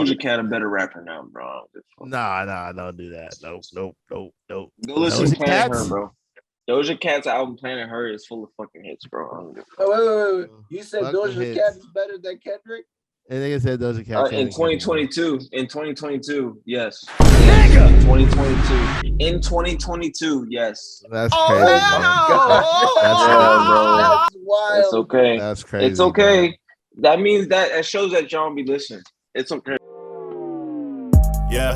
Doja Cat a better rapper now, bro. I don't give a fuck. Nah, don't do that. Nope. Go listen to Doja Planet Her, Cats. bro. Doja Cat's album Planet Her is full of fucking hits, bro. I don't give a Oh, fuck. wait. You said Fuck them Doja Cat hits. is better than Kendrick? And they said Doja Cat In and Kendrick. 2022, yes. Nigga! In 2022. In 2022, yes. That's Oh crazy. my Man. God. That's Yeah, crazy. bro. That's wild. It's okay. That's crazy. It's okay. That means that shows that John be listening. It's okay. Yeah,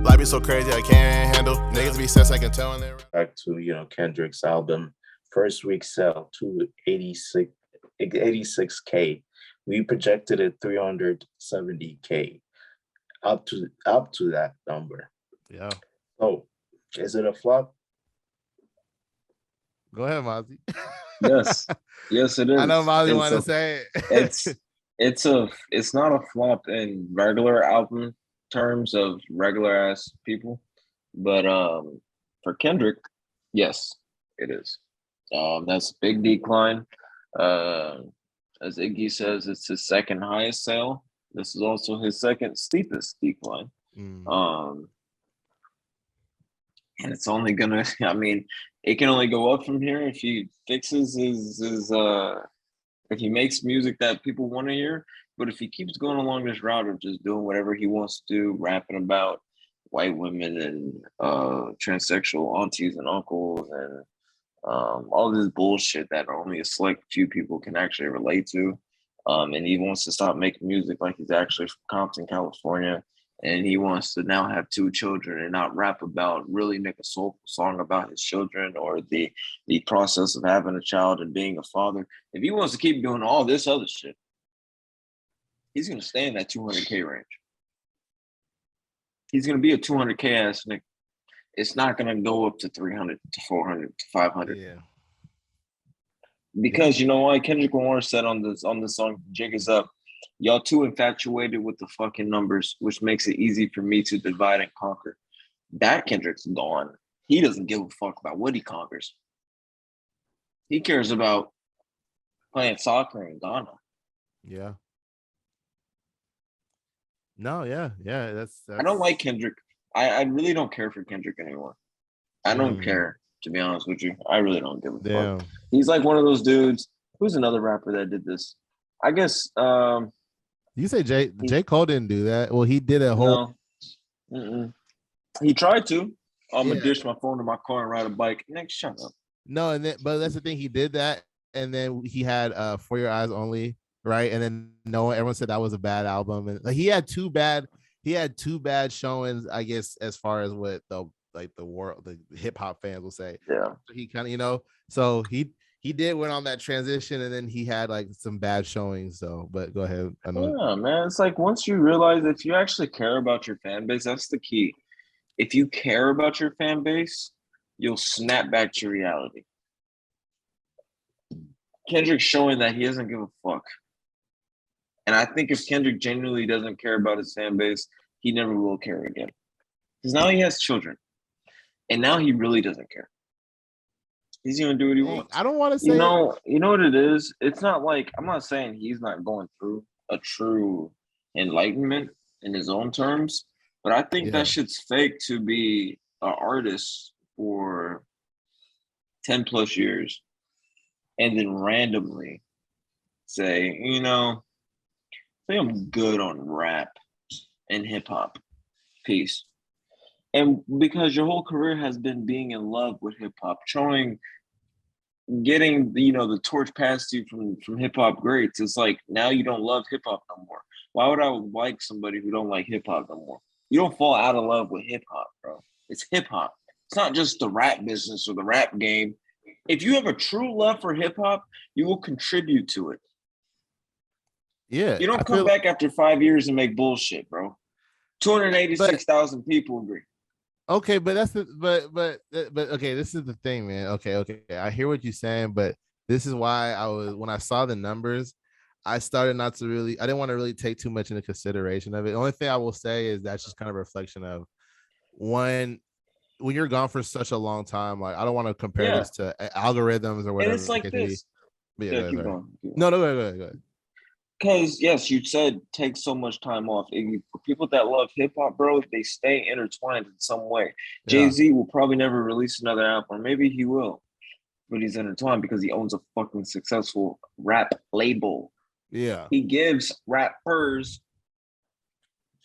life be so crazy I can't handle. Niggas be sense I can tell when they're Back to Kendrick's album, first week sell to 86K. We projected it 370K. Up to that number. Yeah. So, is it a flop? Go ahead, Mozzie. Yes, it is. I know Mozzie wanted to say it. It's not a flop in regular album terms of regular ass people, but for Kendrick, yes, it is. That's a big decline. As Iggy says, it's his second highest sale. This is also his second steepest decline. And it's only gonna, I mean, it can only go up from here if he fixes his if he makes music that people want to hear. But if he keeps going along this route of just doing whatever he wants to do, rapping about white women and transsexual aunties and uncles and all this bullshit that only a select few people can actually relate to. And he wants to stop making music like he's actually from Compton, California. And he wants to now have 2 children and not rap about, really make a soulful song about his children or the process of having a child and being a father. If he wants to keep doing all this other shit, he's going to stay in that 200K range. He's going to be a 200K ass nigga. It's not going to go up to 300 to 400 to 500. Yeah. Because you know why? Kendrick Lamar said on the song "Jig Is Up," y'all too infatuated with the fucking numbers, which makes it easy for me to divide and conquer. That Kendrick's gone. He doesn't give a fuck about what he conquers. He cares about playing soccer in Ghana. Yeah. No, yeah. That's... I don't like Kendrick. I really don't care for Kendrick anymore. I don't care, to be honest with you. I really don't give a fuck. He's like one of those dudes. Who's another rapper that did this? I guess you say J. Cole didn't do that. Well, he did a whole he tried to. I'm gonna dish my phone to my car and ride a bike. Next, shut up. No, but that's the thing. He did that, and then he had For Your Eyes Only, right? And then everyone said that was a bad album, and like, he had two bad showings, I guess, as far as what the hip hop fans will say. Yeah. So he kind of, so he did went on that transition, and then he had like some bad showings. So, but go ahead. I know. Yeah, man. It's like once you realize if you actually care about your fan base, that's the key. If you care about your fan base, you'll snap back to reality. Kendrick's showing that he doesn't give a fuck. And I think if Kendrick genuinely doesn't care about his fan base, he never will care again. Because now he has children. And now he really doesn't care. He's going to do what he wants. I don't want to say... You know what it is? It's not like... I'm not saying he's not going through a true enlightenment in his own terms. But I think that shit's fake to be an artist for 10 plus years and then randomly say, I think I'm good on rap and hip hop. Peace. And because your whole career has been being in love with hip hop, getting the torch passed to you from hip hop greats, it's like now you don't love hip hop no more. Why would I like somebody who don't like hip hop no more? You don't fall out of love with hip hop, bro. It's hip hop. It's not just the rap business or the rap game. If you have a true love for hip hop, you will contribute to it. Yeah. You don't come back after 5 years and make bullshit, bro. 286,000 people agree. Okay, but that's but okay, this is the thing, man. Okay. I hear what you're saying, but this is why when I saw the numbers, I started I didn't want to really take too much into consideration of it. The only thing I will say is that's just kind of a reflection of when you're gone for such a long time. Like, I don't want to compare this to algorithms or whatever. And it's like this. No, go ahead. Because yes, you said take so much time off. For people that love hip hop, bro, they stay intertwined in some way. Yeah, Jay-Z will probably never release another album, or maybe he will, but he's intertwined because he owns a fucking successful rap label. yeah, He gives rappers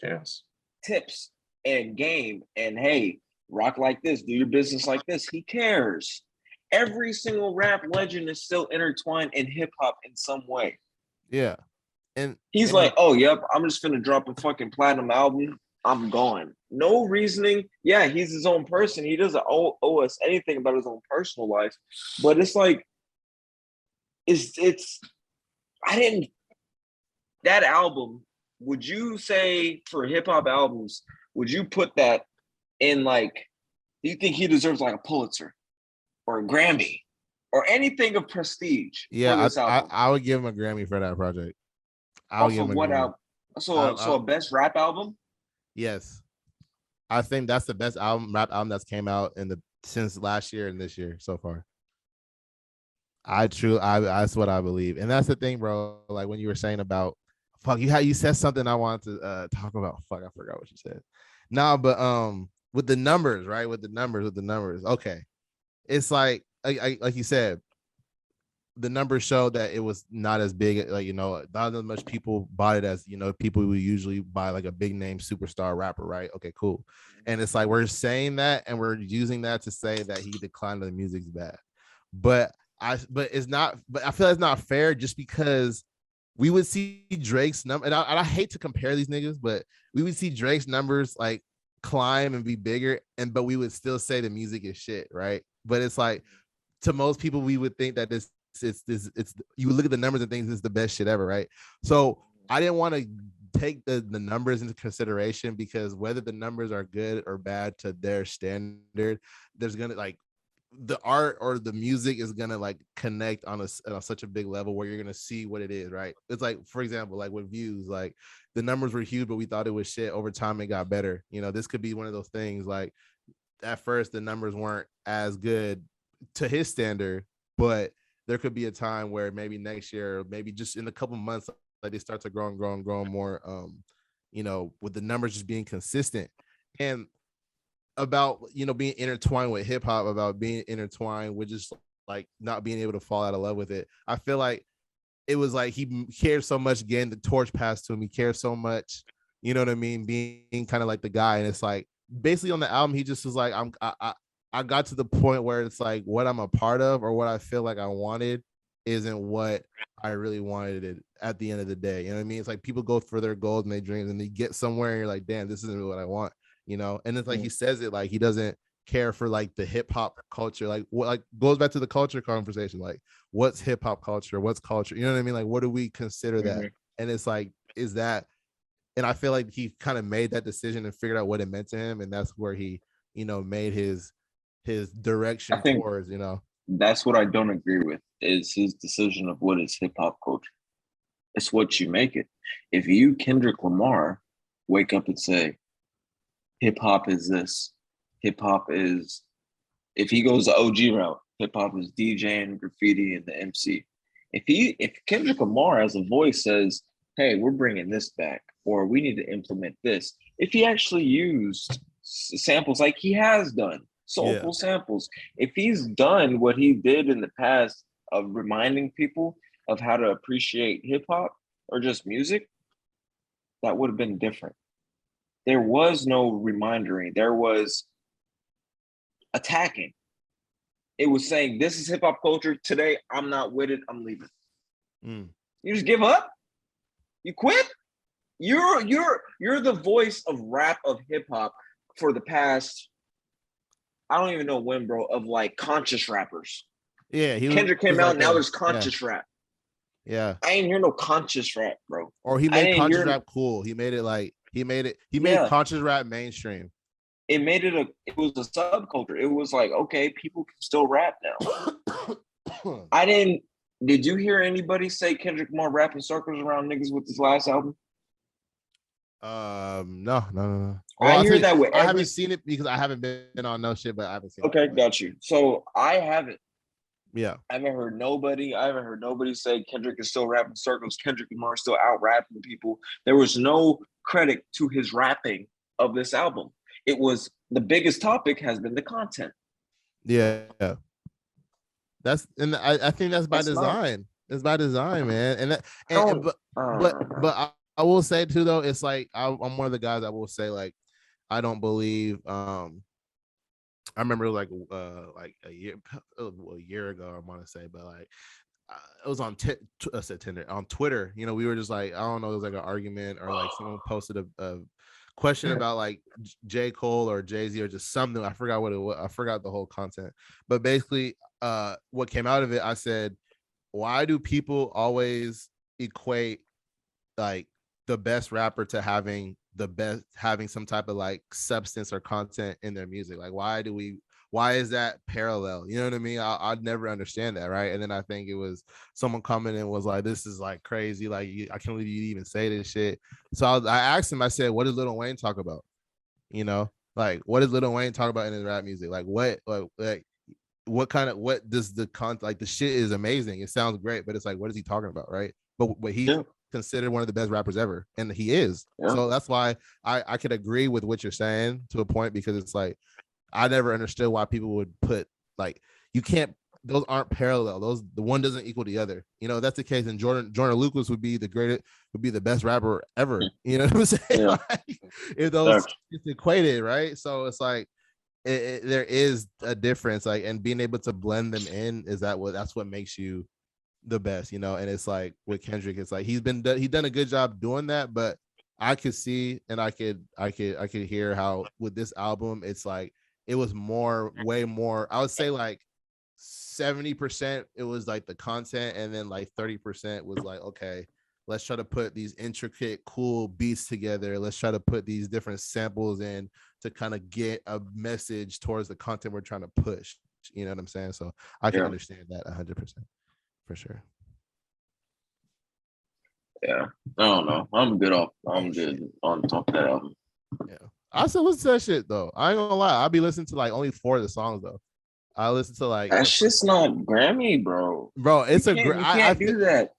Yes. tips and game and hey, rock like this, do your business like this. He cares. Every single rap legend is still intertwined in hip hop in some way. yeah. He's And like, oh, yep, I'm just gonna drop a fucking platinum album. I'm gone. No reasoning. Yeah, he's his own person. He doesn't owe us anything about his own personal life. But it's like, it's I didn't that album, would you say for hip hop albums, would you put that in like, do you think he deserves like a Pulitzer or a Grammy or anything of prestige for yeah, this album? I would give him a Grammy for that project. I'll Off give of him a what Grammy. album? So a best rap album? Yes, I think that's the best rap album that's came out since last year and this year so far. That's what I believe, and that's the thing, bro. Like when you were saying about, fuck, you said something I wanted to talk about. Fuck, I forgot what you said. No, but with the numbers, right? With the numbers. Okay, it's like you said, the numbers show that it was not as big, like, not as much people bought it as, people who usually buy like a big name superstar rapper, right? Okay, cool. And it's like we're saying that and we're using that to say that he declined the music's bad. But it's not, but I feel like it's not fair just because we would see Drake's number, and I hate to compare these niggas, but we would see Drake's numbers like climb and be bigger, but we would still say the music is shit, right? But it's like, to most people, we would think that it's you look at the numbers and think this is the best shit ever, right? So I didn't want to take the numbers into consideration, because whether the numbers are good or bad to their standard, there's gonna like the art or the music is gonna like connect on such a big level where you're gonna see what it is, right? It's like, for example, like with views, like the numbers were huge, but we thought it was shit. Over time, it got better. This could be one of those things. Like at first, the numbers weren't as good to his standard, but there could be a time where maybe next year, maybe just in a couple months, like they start to grow and grow and grow more, with the numbers just being consistent. And about, being intertwined with hip hop, about being intertwined with just like not being able to fall out of love with it. I feel like it was like he cared so much getting the torch passed to him. He cared so much, you know what I mean? Being kind of like the guy. And it's like, basically on the album, he just was like, I got to the point where it's like what I'm a part of or what I feel like I wanted isn't what I really wanted it at the end of the day. You know what I mean? It's like people go for their goals and their dreams and they get somewhere and you're like, damn, this isn't really what I want, And it's like he says it like he doesn't care for like the hip hop culture, like what, like goes back to the culture conversation, like what's hip hop culture, what's culture, you know what I mean? Like what do we consider that? And it's like, is that, and I feel like he kind of made that decision and figured out what it meant to him, and that's where he, made his direction towards, That's what I don't agree with, is his decision of what is hip hop culture. It's what you make it. If you, Kendrick Lamar, wake up and say, hip hop is this, hip hop is, if he goes the OG route, hip hop is DJing, graffiti, and the MC. If Kendrick Lamar as a voice says, hey, we're bringing this back, or we need to implement this, if he actually used samples like he has done, soulful samples, if he's done what he did in the past of reminding people of how to appreciate hip hop or just music, that would have been different. There was no reminding. There was attacking. It was saying, this is hip hop culture. Today, I'm not with it. I'm leaving. You just give up? You quit? You're the voice of rap, of hip hop for the past, I don't even know when, bro, of like conscious rappers. Yeah, Kendrick came out, now there's conscious rap. Yeah. I ain't hear no conscious rap, bro. Or he made conscious rap cool. He made it like he made conscious rap mainstream. It was a subculture. It was like, okay, people can still rap now. Did you hear anybody say Kendrick Lamar rapping circles around niggas with his last album? No. Well, I hear that with I haven't seen it because I haven't been on no shit, but I haven't seen it. Okay, got you. So I haven't. Yeah. I haven't heard nobody say Kendrick is still rapping circles. Kendrick Lamar is still out rapping people. There was no credit to his rapping of this album. It was the biggest topic has been the content. Yeah. I think that's by That's not. design. It's by design, man. Don't. I will say too though, it's like I'm one of the guys that will say like I don't believe I remember like a year ago I want to say, but like it was on Tinder on Twitter. You know, we were just like I don't know, it was like an argument or like someone posted a question about like J. Cole or Jay-Z or just something. I forgot what it was. I forgot the whole content, but basically what came out of it, I said, why do people always equate like the best rapper to having some type of like substance or content in their music? Like why is that parallel? You know what I mean? I'd never understand that, right? And then I think it was someone coming and was like, this is like crazy, like I can't believe you even say this shit. So I asked him, I said, what does Lil Wayne talk about? You know, like what does Lil Wayne talk about in his rap music? Like what does the content, like the shit is amazing, it sounds great, but it's like what is he talking about, right? But he considered one of the best rappers ever, and he is. So that's why I could agree with what you're saying to a point, because it's like I never understood why people would put like you can't, those aren't parallel, the one doesn't equal the other. You know, if that's the case, and Jordan Lucas would be the best rapper ever. You know what I'm saying? Like, if those it's equated, right? So it's like there is a difference, like, and being able to blend them in that's what makes you the best, you know. And it's like with Kendrick, it's like he's done a good job doing that, but I could see and I could hear how with this album it's like it was way more, I would say like 70% it was like the content, and then like 30% was like, okay, let's try to put these intricate cool beats together, let's try to put these different samples in to kind of get a message towards the content we're trying to push. You know what I'm saying? So I can understand that 100% for sure. Yeah, I don't know. I'm good on top of that album. Yeah, I still listen to that shit though. I ain't gonna lie, I'll be listening to like only 4 of the songs though. I listen to like that's just not Grammy, bro. It's you can't do that.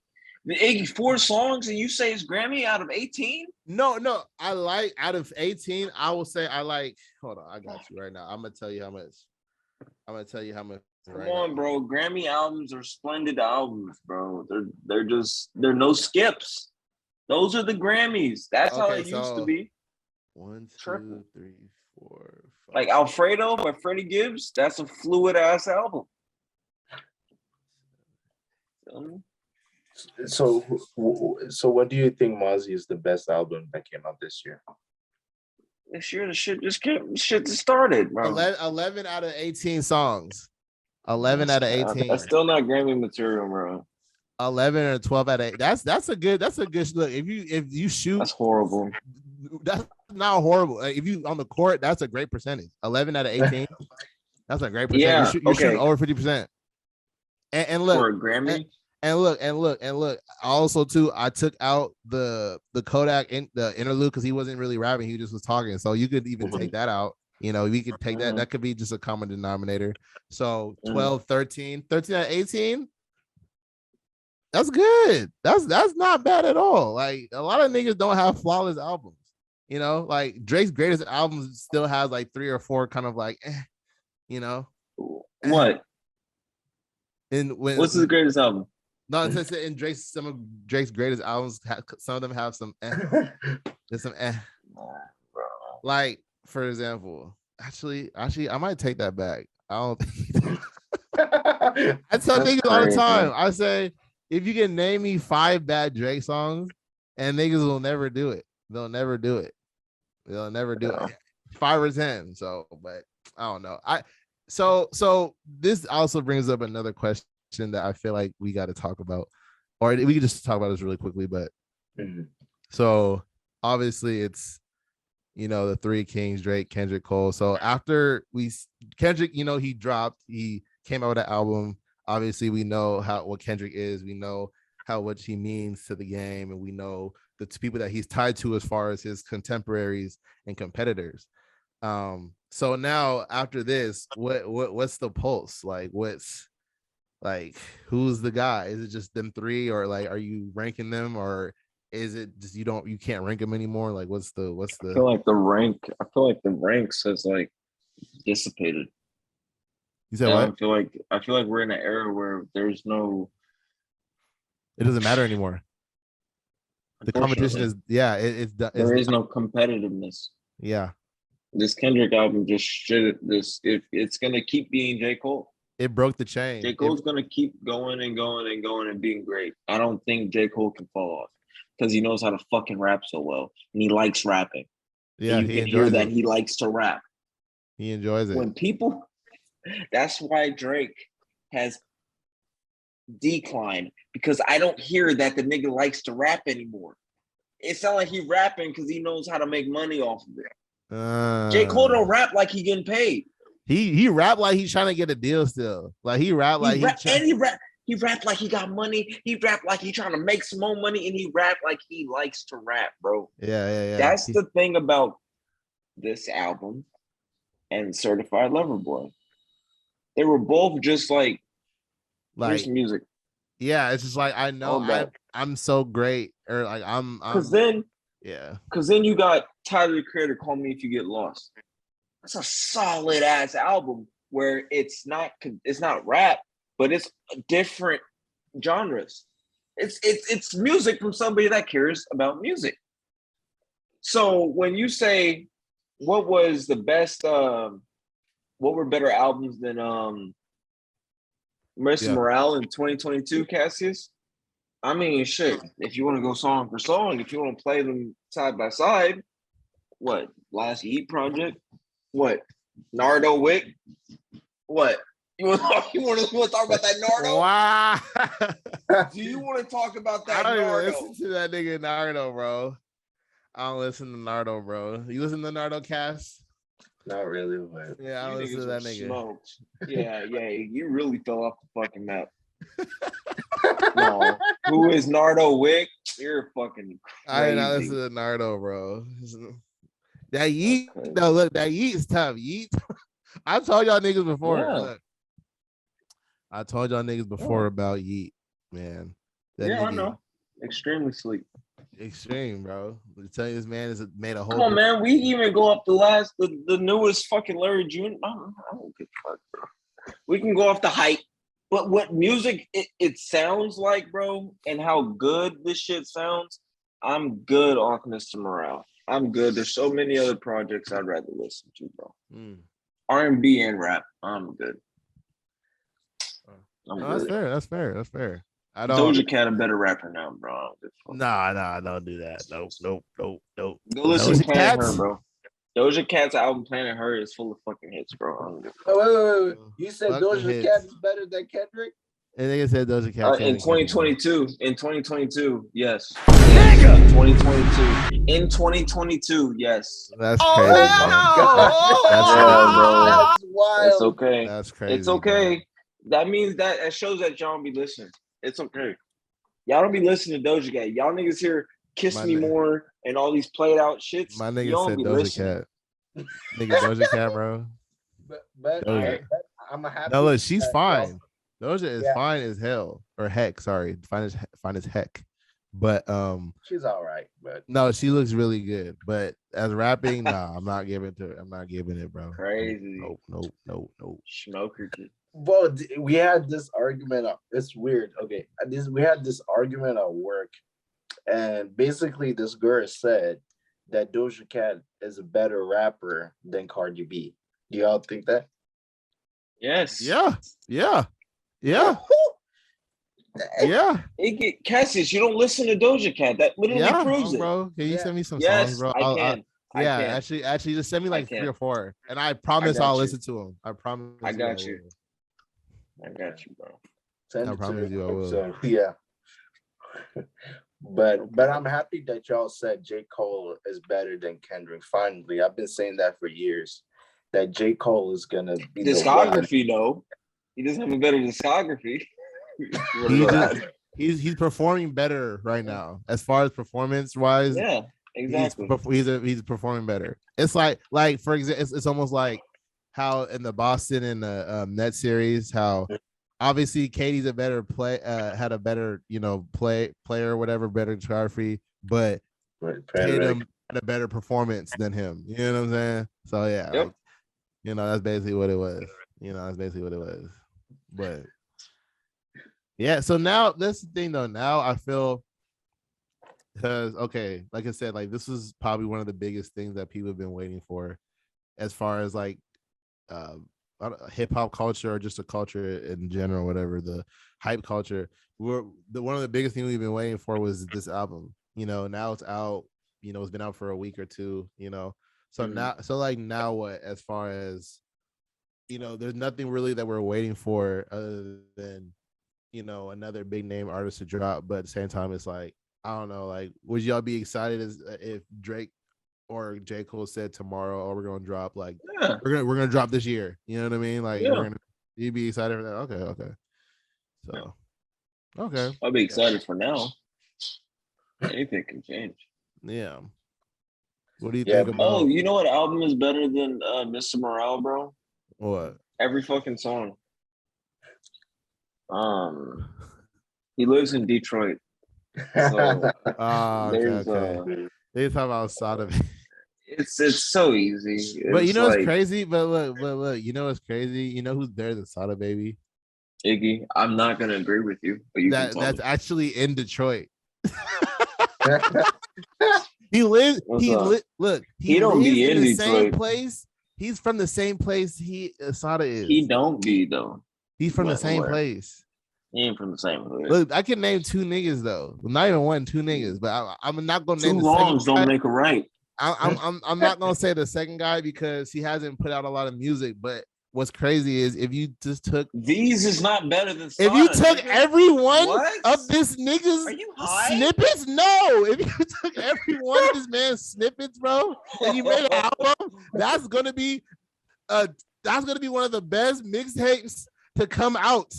84 songs and you say it's Grammy out of 18? No, I like out of 18. I will say I like. Hold on, I got you right now. I'm gonna tell you how much. Come on, bro. Grammy albums are splendid albums, bro. They're no skips. Those are the Grammys. That's how it used to be. 1, 2, 3, 4, 5. Like Alfredo by Freddie Gibbs. That's a fluid ass album. So what do you think, Mozzie, is the best album that came out this year? This year, the shit just started, bro. 11 out of 18 songs. 11 out of 18. That's still not Grammy material, bro. 11 or 12 out of 8. That's a good look. If you shoot, that's horrible. That's not horrible. If you on the court, that's a great percentage. 11 out of 18. That's a great percentage. Yeah, you're shooting over 50%. And look, for a Grammy. And look. Also, too, I took out the Kodak in the interlude because he wasn't really rapping; he just was talking. So you could even take that out. You know, we could take that. That could be just a common denominator. So 12, 13 out of 18. That's good. That's not bad at all. Like a lot of niggas don't have flawless albums. You know, like Drake's greatest album still has like 3 or 4 kind of like, you know. What? What's his greatest album? No, in some of Drake's greatest albums, some of them have some there's some like, for example, actually, I might take that back. I don't think I tell niggas all the time. I say, if you can name me 5 bad Drake songs, and niggas will never do it. They'll never do it. 5 or 10. So, but I don't know. So this also brings up another question that I feel like we got to talk about, or we can just talk about this really quickly. But so obviously it's, you know, the 3 kings, Drake, Kendrick, Cole. So after Kendrick, you know, he came out with an album. Obviously we know what Kendrick is. We know how much he means to the game, and we know the people that he's tied to as far as his contemporaries and competitors. So now after this, what's the pulse? Like Like, who's the guy? Is it just them three, or like, are you ranking them, or is it just you can't rank them anymore? Like, what's the I feel like the ranks has like dissipated. you said And what? I feel like we're in an era where there's no, It doesn't matter anymore. The competition unfortunately, it's there is no competitiveness. yeah. This Kendrick album just shit. It's gonna keep being J. Cole. It broke the J. chain. Cole's gonna keep going and going and going and being great. I don't think J. Cole can fall off because he knows how to fucking rap so well and he likes rapping. Yeah, And you he can hear enjoys that it. he likes to rap. He enjoys it. When people, that's why Drake has declined because I don't hear that the nigga likes to rap anymore. It sounds like he rapping because he knows how to make money off of it. J. Cole don't rap like he getting paid. He rap like he's trying to get a deal still. Like he rap like He rap like he got money. He rap like he trying to make some more money, and he rap like he likes to rap, bro. Yeah. That's the thing about this album and Certified Lover Boy. They were both just like here's music. Yeah, it's just like I know I'm so great, or like I'm Because then you got Tyler the Creator, Call Me If You Get Lost. That's a solid ass album where it's not rap, but it's different genres. It's music from somebody that cares about music. So when you say what was the best, what were better albums than Mercy Morale in 2022, Cassius? I mean, shit. If you want to go song for song, if you want to play them side by side, what Last Yeet Project? What Nardo Wick? What you want to talk about that Nardo? Wow. Do you want to talk about that? I don't Nardo? even listen to that nigga Nardo, bro. I don't listen to Nardo, bro. You listen to Nardo Cast? Not really, but Yeah, I don't listen to that nigga. Smoked. Yeah, you really fell off the fucking map. No, who is Nardo Wick? You're fucking crazy. I did not listen to Nardo, bro. That Yeet, no, look, that Yeet is tough. Yeet, I told y'all niggas before. Yeah. Look, I told y'all niggas before about Yeet, man. That I nigga, know. Extremely sleep. Extreme, bro. I'm telling you, this man has made a whole. Come on, man. We even go off the newest fucking Larry June. I don't give a fuck, bro. We can go off the hype, but what music it sounds like, bro, and how good this shit sounds. I'm good off Mr. Morale. I'm good. There's so many other projects I'd rather listen to, bro. R&B and rap. I'm good. That's fair. That's fair. I don't. Doja Cat a better rapper now, bro. Nah, don't do that. Nope. Go listen to Planet Her, bro. Doja Cat's album Planet Her is full of fucking hits, bro. Wait. You said Doja Cat is better than Kendrick? And they said Doja Cat in 2022. In 2022, yes. Nigga! 2022. In 2022, yes. That's crazy. That's wild. That's okay. That's crazy. It's okay. Bro. That means that shows that y'all don't be listening. It's okay. Y'all don't be listening to Doja Cat. Y'all niggas hear Kiss Me More and all these played out shits. My nigga said Doja Cat. Nigga Doja Cat, bro. But I'm a happy. No, look, she's fine. Doja is fine as hell. Or heck, sorry. Fine as heck. But she's all right, but no, she looks really good. But as rapping, nah, I'm not giving it, bro. Crazy. Nope. Smoker. Well, we had this argument. It's weird. Okay, we had this argument at work, and basically, this girl said that Doja Cat is a better rapper than Cardi B. Do y'all think that? Yes. Yeah. Cassius, you don't listen to Doja Cat. That literally proves it, bro. Can you send me some songs, bro? I can. Actually, just send me like 3 or 4, and I promise I'll listen to them. I promise. I got you. I got you, bro. I promise you I will. So, yeah. But I'm happy that y'all said J. Cole is better than Kendrick. Finally, I've been saying that for years. That J. Cole is gonna be discography. No, he doesn't have a better discography. He's performing better right now as far as performance wise. Yeah, exactly. He's performing better. It's like for example, it's almost like how in the Boston and the Net series, how Obviously, Katie's a better had a better, player or whatever, better choreography, but Tatum had a better performance than him. You know what I'm saying? So yeah, Yep. that's basically what it was. But yeah, so now that's the thing though. Now I feel because like I said, like this is probably one of the biggest things that people have been waiting for, as far as like hip hop culture or just a culture in general, whatever the hype culture. One of the biggest things we've been waiting for was this album. Now it's out. It's been out for a week or two. So now what? As far as there's nothing really that we're waiting for other than another big name artist to drop. But at the same time, it's like I don't know. Like, would y'all be excited if Drake or J. Cole said tomorrow, "Oh, we're gonna drop we're gonna drop this year"? You know what I mean? Like, you'd be excited for that? Okay. So, okay, I'll be excited for now. Anything can change. Yeah. What do you think about? Oh, you know what album is better than Mr. Morale, bro? What? Every fucking song. He lives in Detroit. So okay. They talk about Sada. It's so easy. But it's crazy. But look, what's crazy? You know who's better than Sada Baby? Iggy. I'm not gonna agree with you, but that's actually in Detroit. He lives. Look. He don't be in the same place. He's from the same place Sada is. He don't be though. He's from the same place. He ain't from the same hood. Look, I can name two niggas though. Not even one, two niggas. But I'm not gonna name two wrongs don't make a right. I'm not gonna say the second guy because he hasn't put out a lot of music. But what's crazy is if you just took these is not better than Sada, if you took every one of this nigga's snippets, no. If you took every one of this man's snippets, bro, and you made an album, that's gonna be one of the best mixtapes to come out.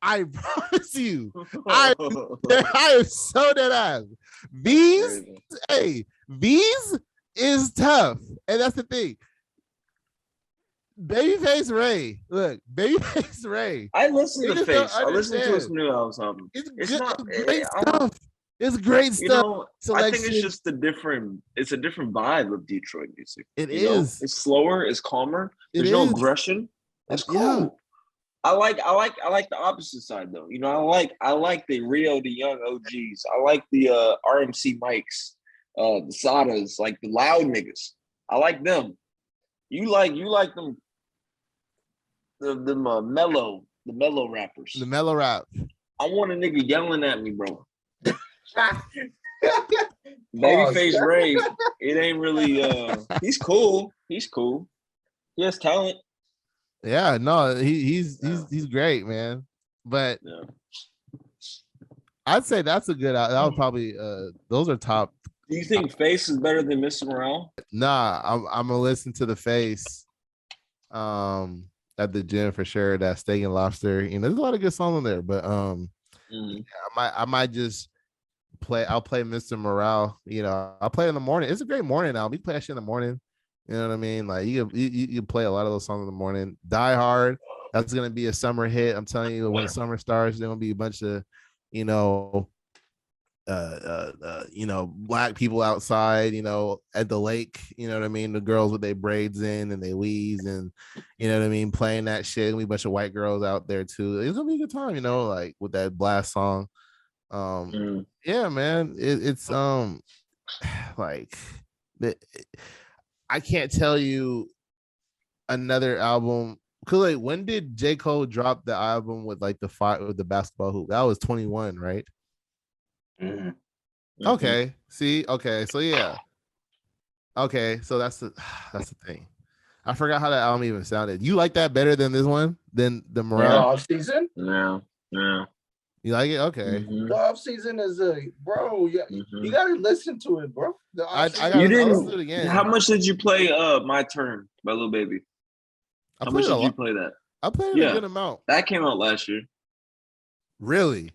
I promise you. I am so dead ass. These is tough. And that's the thing. Babyface Ray. Look, Babyface Ray. I listen to Face. I listen to his new album. It's great stuff. It's great stuff. I think it's just a different vibe of Detroit music. It is. It's slower, it's calmer. There's no aggression. That's cool. Yeah. I like the opposite side though. I like the Rio the Young OGs. I like the RMC Mikes, the Sadas, like the loud niggas. I like them. You like them the mellow rappers. The mellow rap. I want a nigga yelling at me, bro. Babyface Ray, it ain't really he's cool. He's cool. He has talent. Yeah, no, he's great, man. But I'd say that's a good. That would probably those are top. Do you think Face is better than Mr. Morale? Nah, I'm gonna listen to the Face at the gym for sure. That Steak and Lobster. There's a lot of good songs on there, but I might just play. I'll play Mr. Morale. I'll play it in the morning. It's a great morning album. You play that shit in the morning. You know what I mean? Like you play a lot of those songs in the morning. Die Hard, that's gonna be a summer hit. I'm telling you, when summer starts, there's gonna be a bunch of, black people outside, at the lake. You know what I mean? The girls with their braids in and their weaves, and you know what I mean, playing that shit. There'll be a bunch of white girls out there too. It's gonna be a good time, like with that blast song. Yeah, man. It's like I can't tell you another album. Cause like, when did J. Cole drop the album with like the fight with the basketball hoop? That was 21, right? Mm-hmm. Okay. See. Okay. So yeah. Okay. So that's the thing. I forgot how that album even sounded. You like that better than this one? Than the Morale off season? Yeah. You like it? Okay. Mm-hmm. The off season is bro. Yeah, you gotta listen to it, bro. I listen to it again. How much did you play My Turn by Lil Baby? How much did you play that? I played a good amount. That came out last year. Really?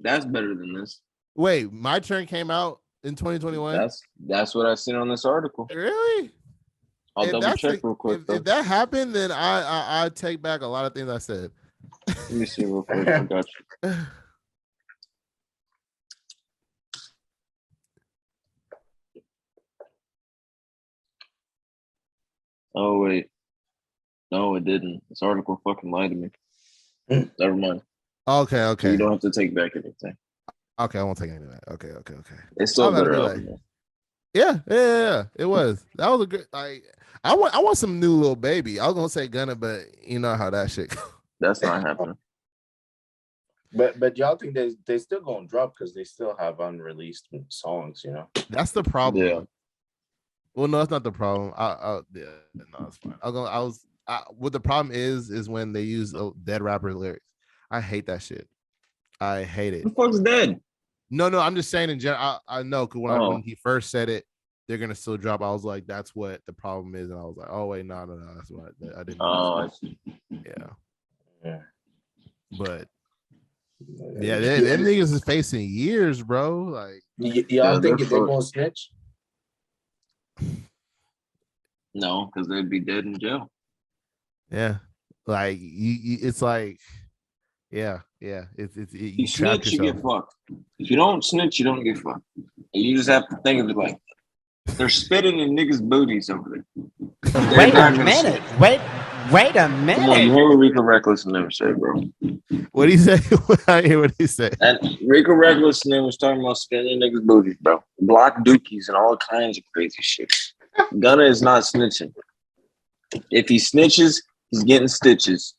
That's better than this. Wait, My Turn came out in 2021? That's what I seen on this article. Really? I'll double check real quick. If that happened, then I take back a lot of things I said. Let me see real quick. I got you. Oh wait, no, it didn't. This article fucking lied to me. Never mind. Okay. You don't have to take back anything. Okay, I won't take anything back. Okay. It's still I'm about to better be album. like, yeah. It was. That was a good. Like, I want some new Lil Baby. I was gonna say Gunna, but you know how that shit goes. That's not happening. But y'all think they still gonna drop because they still have unreleased songs, you know? That's the problem. Yeah. Well, no, that's not the problem. Yeah, no, it's fine. What the problem is when they use dead rapper lyrics. I hate that shit. I hate it. Who the fuck's dead? No, I'm just saying in general. I know because when he first said it, they're gonna still drop. I was like, that's what the problem is, and I was like, oh wait, no, that's what I didn't. I see. Yeah. But yeah, them niggas is facing years, bro. Like, y'all think they're gonna snitch? No, because they'd be dead in jail. Yeah, like it's like, yeah. It's you snitch, you get fucked. If you don't snitch, you don't get fucked. You just have to think of it like they're spitting in niggas' booties over there. Wait a minute. Wait a minute. Come on, you hear what Rico Reckless and them say, bro. What he say? I hear what he say. And Rico Reckless and them was talking about spitting in niggas' booties, bro. Block dookies and all kinds of crazy shit. Gunna is not snitching. If he snitches, he's getting stitches.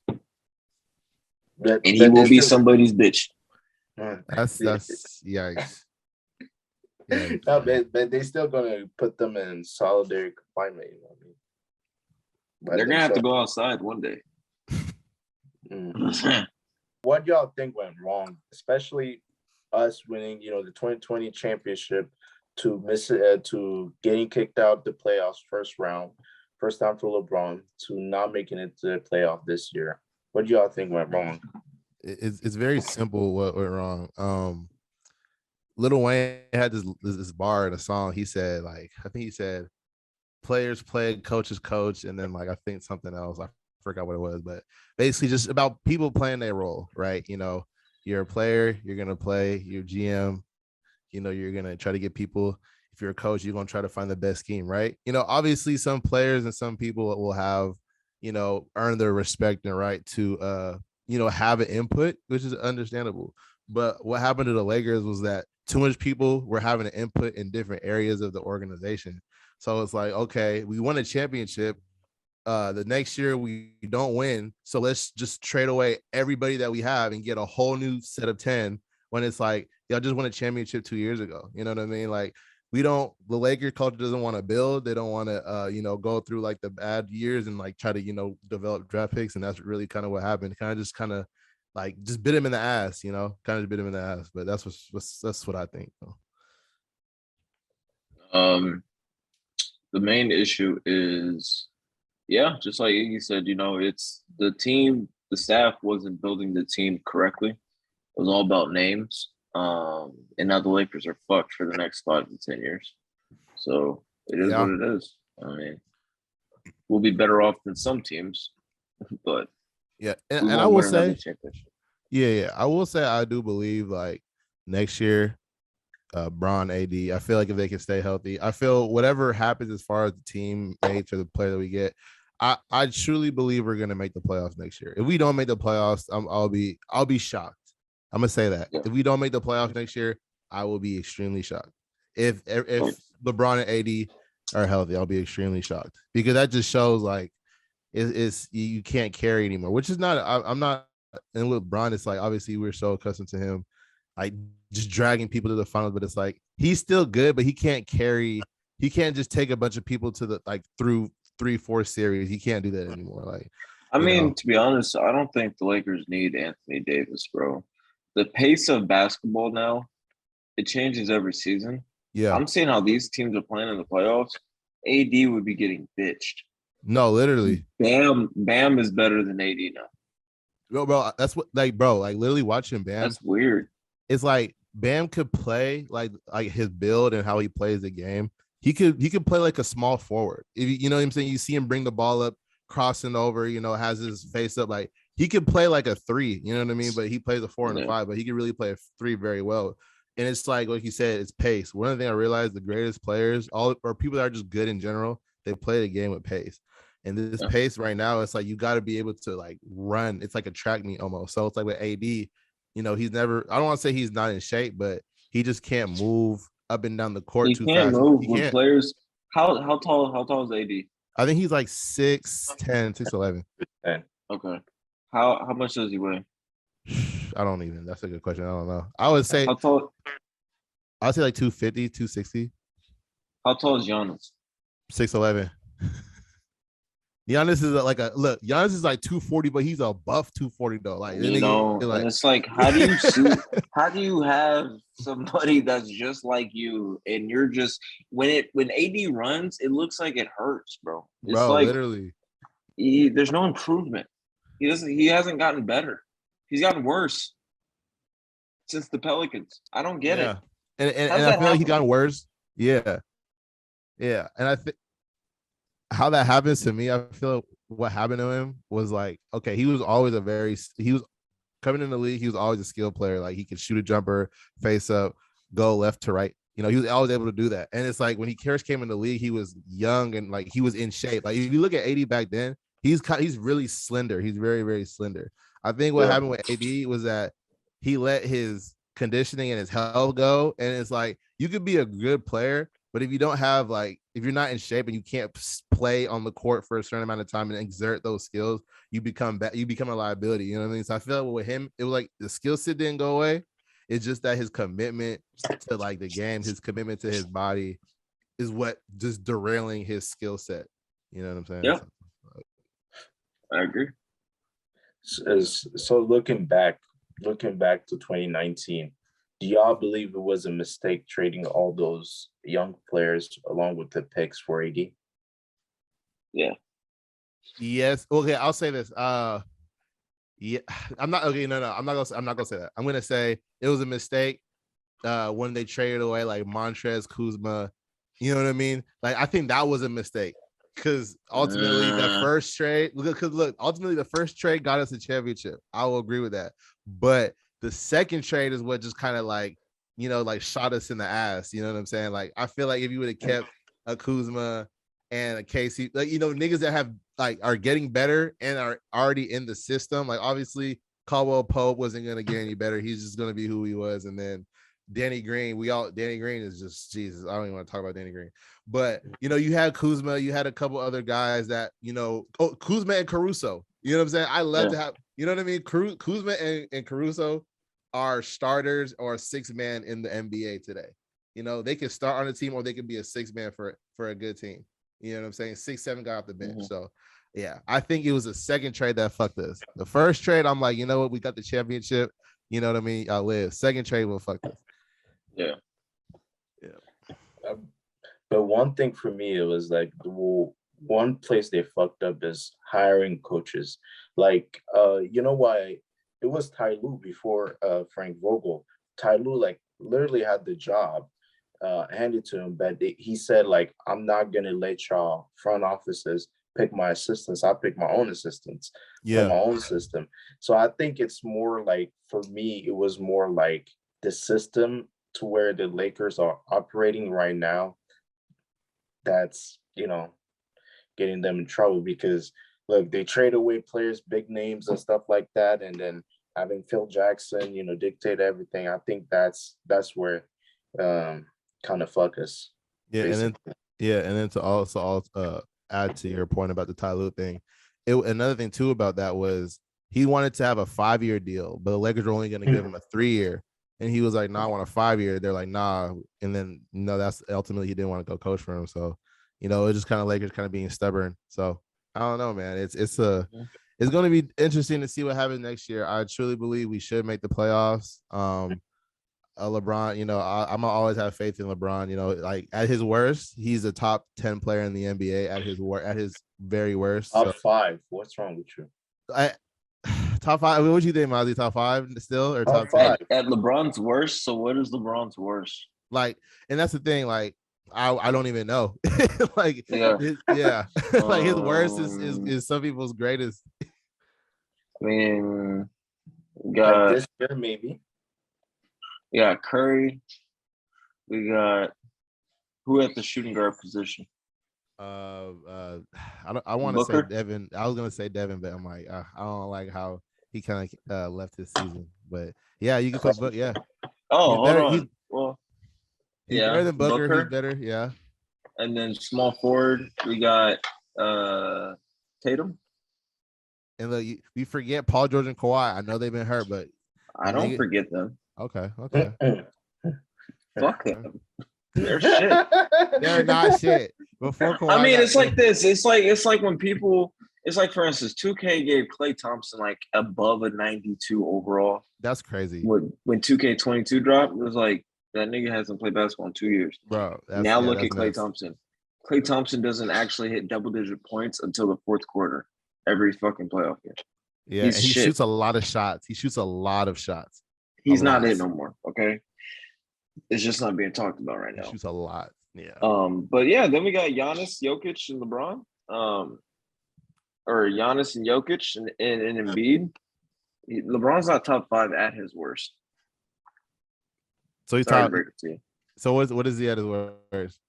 And he will be somebody's bitch. That's yikes. No, but they still gonna put them in solitary confinement. You know what I mean? They're gonna have to go outside one day. What y'all think went wrong, especially us winning, the 2020 championship, to getting kicked out the playoffs first time for LeBron, to not making it to the playoff this year? What do y'all think went wrong? It's very simple what went wrong. Lil Wayne had this bar in a song. He said, I think he said, players play, coaches coach, and then I think something else. I forgot what it was, but basically just about people playing their role, right? You're a player, you're gonna play. You're GM, you're gonna try to get people. If you're a coach, you're gonna try to find the best scheme, right? Obviously some players and some people will have, earn their respect and right to have an input, which is understandable. But what happened to the Lakers was that too much people were having an input in different areas of the organization. So it's like, okay, we won a championship. The next year we don't win. So let's just trade away everybody that we have and get a whole new set of 10 when it's like, y'all just won a championship 2 years ago. You know what I mean? The Lakers culture doesn't want to build. They don't want to, go through the bad years and try to, develop draft picks. And that's really kind of what happened. Just bit him in the ass, kind of bit him in the ass. But that's what I think. The main issue is, just like Iggy said, it's the team, the staff wasn't building the team correctly. It was all about names. And now the Lakers are fucked for the next 5 to 10 years. So it is what it is. I mean, we'll be better off than some teams, but and I will say, I will say I do believe next year, Bron, AD, I feel like if they can stay healthy, I feel whatever happens as far as the team mates or the player that we get, I truly believe we're gonna make the playoffs next year. If we don't make the playoffs, I'll be shocked. I'm gonna say that if we don't make the playoffs next year, I will be extremely shocked. If LeBron and AD are healthy, I'll be extremely shocked because that just shows it's you can't carry anymore. Which is not. I'm not. And with LeBron, it's obviously we're so accustomed to him just dragging people to the finals, but it's he's still good, but he can't carry. He can't just take a bunch of people to the through 3-4 series. He can't do that anymore. I mean, to be honest, I don't think the Lakers need Anthony Davis, bro. The pace of basketball now, it changes every season. Yeah. I'm seeing how these teams are playing in the playoffs. AD would be getting bitched. No, literally. Bam is better than AD now. Bro, that's what literally watching Bam. That's weird. It's Bam could play like his build and how he plays the game. He could play like a small forward. If you know what I'm saying, you see him bring the ball up, crossing over, has his face up. he could play like a 3, you know what I mean? But he plays a 4 and a Yeah. 5, but he can really play a 3 very well. And it's like you said, it's pace. One of the things I realized, the greatest players, or people that are just good in general, they play the game with pace. And this Yeah. pace right now, it's like you got to be able to like run. It's like a track meet almost. So it's like with AD, you know, he's never. I don't want to say he's not in shape, but he just can't move up and down the court He too can't fast. move He with can't. players. How tall is AD? I think he's like 6'10", 6'11". Okay. How much does he weigh? I don't even. That's a good question. I don't know. I would say How tall? I'd say like 250, 260. How tall is Giannis? 6'11". Giannis is like Giannis is like 240, but he's a buff 240 though. Like, You know, like, and it's like, how do you have somebody that's just like you, and you're just when AD runs, it looks like it hurts, bro. It's like literally. there's no improvement. He hasn't gotten better. He's gotten worse since the Pelicans. I don't get it. And I feel like he got worse. Yeah. And I think how that happens to me, I feel what happened to him was like, okay, he was always he was coming in the league, he was always a skill player. Like he could shoot a jumper, face up, go left to right. You know, he was always able to do that. And it's like when he first came in the league, he was young and like he was in shape. Like if you look at AD back then, he's really slender. He's very, very slender. I think what happened with AD was that he let his conditioning and his health go. And it's like you could be a good player, but if you don't have if you're not in shape and you can't play on the court for a certain amount of time and exert those skills, you become a liability. You know what I mean? So I feel like with him, it was like the skill set didn't go away. It's just that his commitment to like the game, his commitment to his body is what just derailing his skill set. You know what I'm saying? Yeah. I agree. So looking back to 2019, do y'all believe it was a mistake trading all those young players along with the picks for AD? Yeah. Yes. Okay, I'll say this. Yeah, I'm not okay. No, I'm not gonna say that. I'm gonna say it was a mistake when they traded away like Montrez, Kuzma. You know what I mean? Like I think that was a mistake because ultimately the first trade. Ultimately the first trade got us a championship. I will agree with that. But the second trade is what just kind of like shot us in the ass. You know what I'm saying? Like I feel like if you would have kept a Kuzma and a Casey, niggas that have are getting better and are already in the system. Like obviously Caldwell Pope wasn't gonna get any better. He's just gonna be who he was. And then Danny Green, Danny Green is just Jesus. I don't even want to talk about Danny Green. But you had Kuzma, you had a couple other guys that Kuzma and Caruso. You know what I'm saying? I love to have, you know what I mean? Kuzma and Caruso are starters or 6-man in the NBA today. They can start on a team or they can be a 6-man for a good team. You know what I'm saying? 6-7 guy off the bench. So yeah, I think it was the second trade that fucked us. The first trade, I'm like, you know what? We got the championship. You know what I mean? I'll live. Second trade will fuck us. Yeah. But one thing for me, it was like one place they fucked up is hiring coaches. Like, you know why? It was Ty Lue before Frank Vogel. Ty Lue literally had the job handed to him, but he said I'm not gonna let y'all front offices pick my assistants. I'll pick my own assistants for my own system. So I think it's more for me, it was more like the system to where the Lakers are operating right now. That's getting them in trouble because look, they trade away players, big names and stuff like that, and then having Phil Jackson, dictate everything. I think that's where kind of fuck us. Yeah, basically. and then to also add to your point about the Ty Lue thing, another thing too about that was he wanted to have a 5-year deal, but the Lakers were only going to give him a 3-year, and he was like, "No, I want a 5-year." They're like, "Nah," and then that's ultimately he didn't want to go coach for him. So, it's just kind of Lakers kind of being stubborn. So I don't know, man. It's going to be interesting to see what happens next year. I truly believe we should make the playoffs. LeBron, I'm gonna always have faith in LeBron. At his worst, he's a top 10 player in the NBA. At his very worst, top 5. What's wrong with you? Top 5. What would you think, Mozzie? Top 5 still or top 5? At LeBron's worst. So what is LeBron's worst? And that's the thing. I don't even know. Yeah. His worst is some people's greatest. mean, we Like got this year, maybe. Curry. We got who at the shooting guard position? I want to say Booker? Devin. I was gonna say Devin, but I'm like, I don't like how he kind of left this season. But yeah, you can put Book. Yeah, Oh, he's hold better. on. Well, He's yeah, better than Booker. Booker. He's better. Yeah. And then small forward, we got Tatum. And look, we forget Paul George and Kawhi. I know they've been hurt, but I don't forget them. Okay. Fuck them. They're shit. They're not shit. Before Kawhi, I mean, it's like this. It's like when people. It's like, for instance, 2K gave Klay Thompson like above a 92 overall. That's crazy. When 2K22 dropped, it was like that nigga hasn't played basketball in 2 years. Bro, now look at Klay nuts. Thompson. Klay Thompson doesn't actually hit double-digit points until the fourth quarter every fucking playoff game. Yeah, and he shoots a lot of shots. He shoots a lot of shots. He's not it no more. Okay, it's just not being talked about right now. He shoots a lot. Yeah. But yeah, then we got Giannis, Jokic, and LeBron. Or Giannis and Jokic and Embiid. LeBron's not top 5 at his worst. So he's top. So what is he at his worst?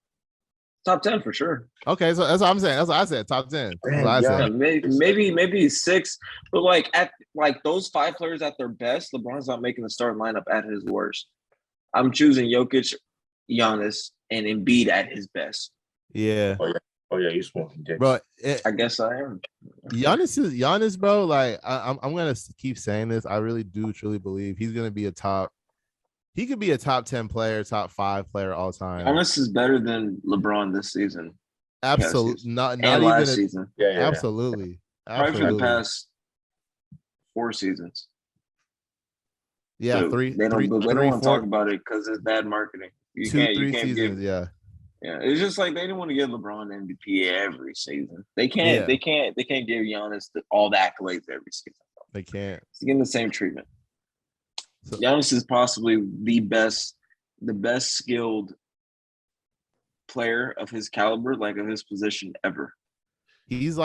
Top 10 for sure. Okay, so that's what I'm saying. That's what I said. Top 10. That's what I said. Maybe 6, but like those 5 players at their best, LeBron's not making the starting lineup at his worst. I'm choosing Jokic, Giannis, and Embiid at his best. Yeah. Oh yeah, you smoking dick, bro. I guess I am. Giannis, bro. Like I'm gonna keep saying this. I really do truly believe he's gonna be he could be a top 10 player, top 5 player all time. Giannis is better than LeBron this season. Absolutely, not even last season. Yeah, absolutely. Probably for the past 4 seasons. Yeah, so three. They don't want to talk about it because it's bad marketing. You can't seasons. Yeah, it's just like they didn't want to give LeBron MVP every season. They can't. They can't give Giannis all the accolades every season. They can't. He's getting the same treatment. So, Giannis is possibly the best skilled player of his caliber, like of his position ever. He's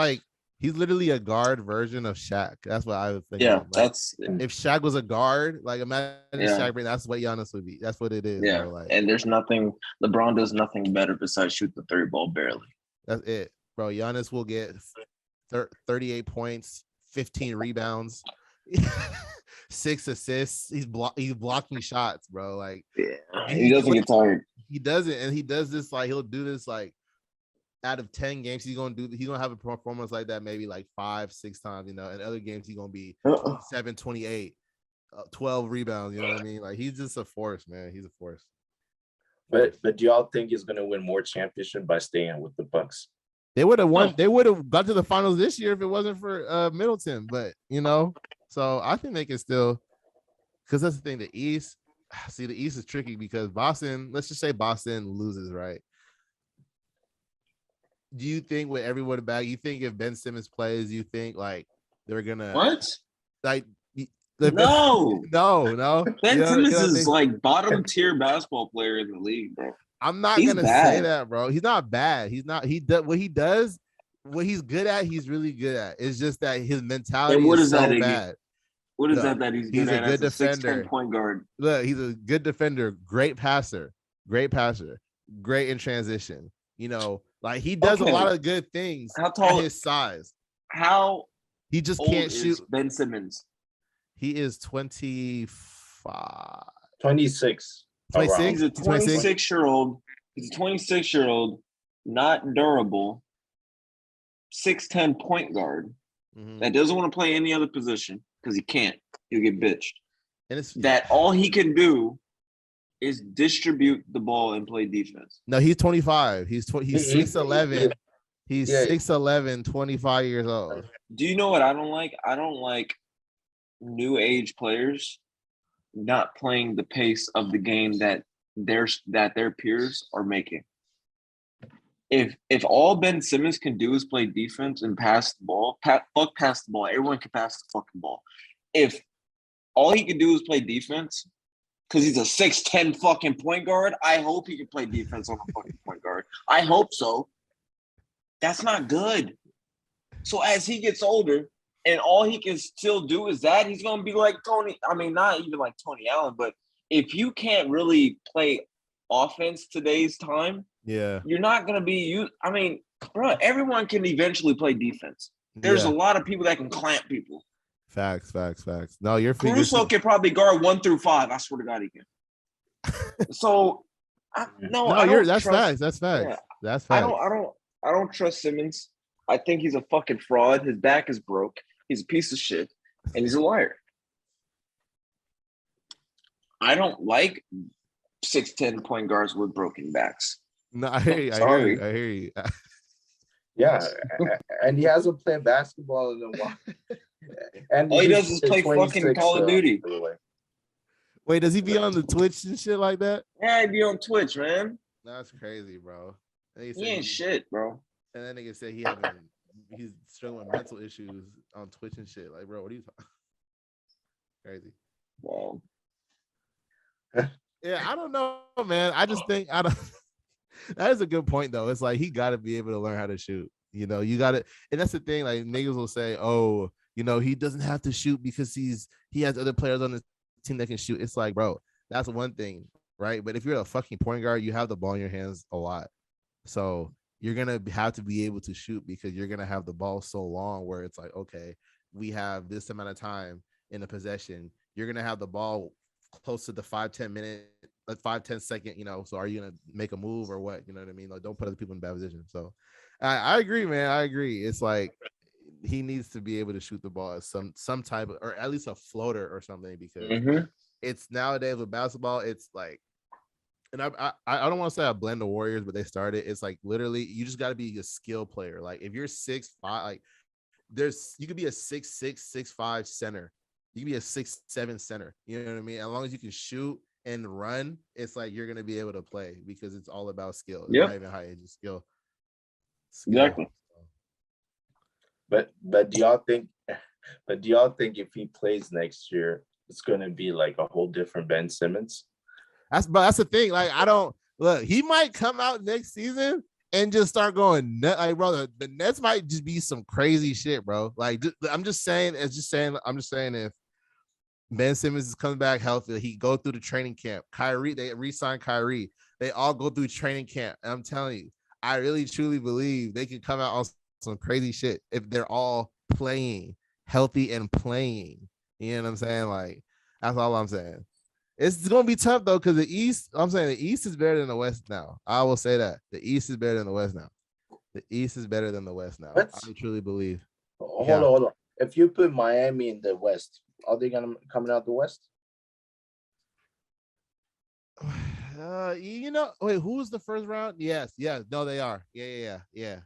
literally a guard version of Shaq. That's what I was thinking. Yeah, like, that's if Shaq was a guard, like imagine Shaq, that's what Giannis would be. That's what it is. Yeah, bro. Like, and there's nothing. LeBron does nothing better besides shoot the 3 ball barely. That's it, bro. Giannis will get 38 points, 15 rebounds, 6 assists. He's blocking shots, bro. Like, he doesn't get tired. He doesn't, and he does this like he'll do this like. Out of 10 games, he's gonna have a performance like that maybe like 5-6 times, and other games he's gonna be 7, 28, 12 rebounds. You know what I mean? Like he's just a force, man. He's a force. But do y'all think he's gonna win more championship by staying with the Bucks? They would have won. They would have got to the finals this year if it wasn't for Middleton. But so I think they can still, because that's the thing. The East is tricky because Boston. Let's just say Boston loses, right? Do you think with everyone back, you think if Ben Simmons plays, you think like they're gonna like no. Ben Simmons is like bottom tier basketball player in the league, bro. I'm not gonna say that, bro. He's not bad. He's not. What he's good at. He's really good at. It's just that his mentality is so bad. What is that he's good at? He's a good defender. 6'10" point guard. Look, he's a good defender. Great passer. Great in transition. Like he does a lot of good things. How tall at his size? How he just can't shoot. Ben Simmons. He is 25. 26. 26. He's a 26-year-old. He's a 26-year-old, not durable, 6'10" point guard that doesn't want to play any other position because he can't. He'll get bitched. And it's that all he can do is distribute the ball and play defense. No, he's 25. He's 6'11". He's 6'11", 25 years old. Do you know what I don't like? I don't like new age players not playing the pace of the game that their peers are making. If all Ben Simmons can do is play defense and pass the ball, pass the ball. Everyone can pass the fucking ball. If all he can do is play defense, because he's a 6'10" fucking point guard, I hope he can play defense on a fucking point guard. I hope so. That's not good. So as he gets older, and all he can still do is that, he's gonna be like Tony. I mean, not even like Tony Allen, but if you can't really play offense today's time, Yeah. you're not gonna be you. I mean, bro, everyone can eventually play defense. There's a lot of people that can clamp people. Facts. No, your Caruso can probably guard 1 through 5. I swear to God, he can. So, that's facts. That's facts. Yeah, That's facts. I don't trust Simmons. I think he's a fucking fraud. His back is broke. He's a piece of shit, and he's a liar. I don't like 6'10" point guards with broken backs. No, I hear you. Sorry. I hear you. Yeah, and he hasn't played basketball in a while. And all he does is play fucking Call of Duty. Wait, does he be on the Twitch and shit like that? Yeah, he be on Twitch, man. That's crazy, bro. He ain't shit, bro. And that nigga said he's struggling with mental issues on Twitch and shit. Like, bro, what are you talking? Crazy. Wow. Yeah, I don't know, man. I just think that is a good point though. It's like he got to be able to learn how to shoot. You know, you got to, and that's the thing. Like niggas will say, "Oh, you know, he doesn't have to shoot because he has other players on the team that can shoot." It's like, bro, that's one thing, right? But if you're a fucking point guard, you have the ball in your hands a lot, so you're gonna have to be able to shoot because you're gonna have the ball so long where it's like, okay, we have this amount of time in a possession. You're gonna have the ball close to the 5-10 minute, like 5-10 second, you know. So are you gonna make a move or what? You know what I mean? Like, don't put other people in bad position. So I agree, man. I agree. It's like he needs to be able to shoot the ball as some type of, or at least a floater or something, because it's nowadays with basketball, it's like, and I don't want to say I blend the Warriors, but they started. It's like literally you just got to be a skill player. Like if you're 6'5", like you could be a 6'6", 6'5" center. You can be a 6'7" center. You know what I mean? As long as you can shoot and run, it's like you're gonna be able to play because it's all about skill. It's not even high age skill. Exactly. But do y'all think if he plays next year, it's gonna be like a whole different Ben Simmons? That's the thing. Like, I don't look, he might come out next season and just start going nut. Like, brother, the Nets might just be some crazy shit, bro. Like, I'm just saying if Ben Simmons is coming back healthy, he go through the training camp. Kyrie, they re-signed Kyrie. They all go through training camp. And I'm telling you, I really truly believe they can come out on some crazy shit if they're all playing healthy and playing. You know what I'm saying? Like, that's all I'm saying. It's gonna be tough though, because the East is better than the West now. I will say that. The East is better than the West now. The East is better than the West now. I truly believe. Hold on. If you put Miami in the West, are they gonna coming out the West? You know, wait, who was the first round? Yes, no, they are. Yeah. Are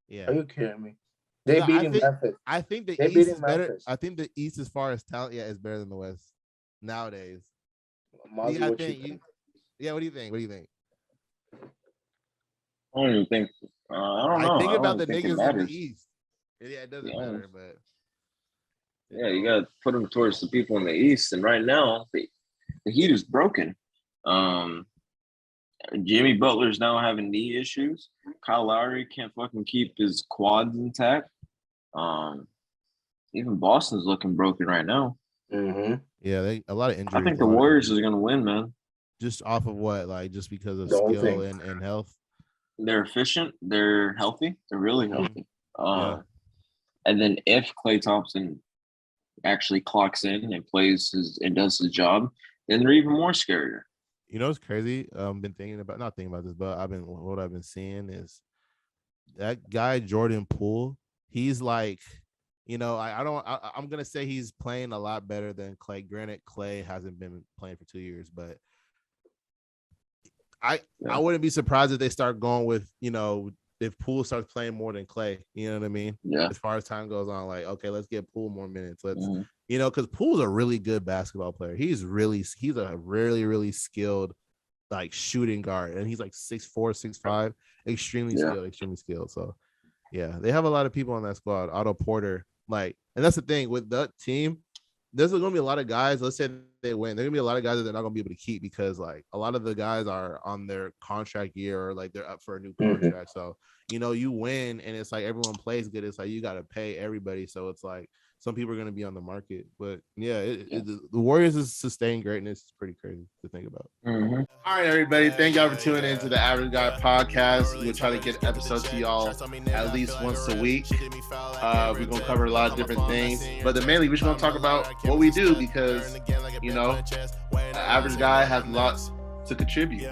you kidding me? They beat Memphis. I think the East is better. Memphis. I think the East, as far as talent, is better than the West nowadays. What do you think? What do you think? I don't even think. I don't know. I think about the niggas in the East. Yeah, it doesn't matter, but yeah, you gotta put them towards the people in the East. And right now, the Heat is broken. Jimmy Butler's now having knee issues. Kyle Lowry can't fucking keep his quads intact. Even Boston's looking broken right now. Yeah, a lot of injuries. I think the Warriors are gonna win, man. Just off of what? Like just because of skill and health? They're efficient. They're healthy. They're really healthy. And then if Klay Thompson actually clocks in and does his job, then they're even more scarier. You know what's crazy? I've been not thinking about this, but what I've been seeing is that guy Jordan Poole. He's like, you know, I'm gonna say he's playing a lot better than Klay. Granted, Klay hasn't been playing for 2 years, but I wouldn't be surprised if they start going with, you know, if Poole starts playing more than Klay. You know what I mean? Yeah. As far as time goes on, like, okay, let's get Poole more minutes. Let's, you know, because Poole's a really good basketball player. He's a really, really skilled, like, shooting guard, and he's like 6'4", 6'5", extremely skilled. So, yeah, they have a lot of people on that squad. Otto Porter, like, and that's the thing with that team. there's going to be a lot of guys. Let's say they win. There's going to be a lot of guys that they're not going to be able to keep because like a lot of the guys are on their contract year or like they're up for a new contract. So, you know, you win and it's like everyone plays good. It's like you got to pay everybody. So it's like some people are going to be on the market. But yeah, the Warriors' sustained greatness is pretty crazy to think about. All right, everybody. Thank y'all for tuning into the Average Guy podcast. We'll try to get episodes to y'all at least once a week. We're going to cover a lot of different things. But mainly, we're just going to talk about what we do because, you know, the Average Guy has lots to contribute.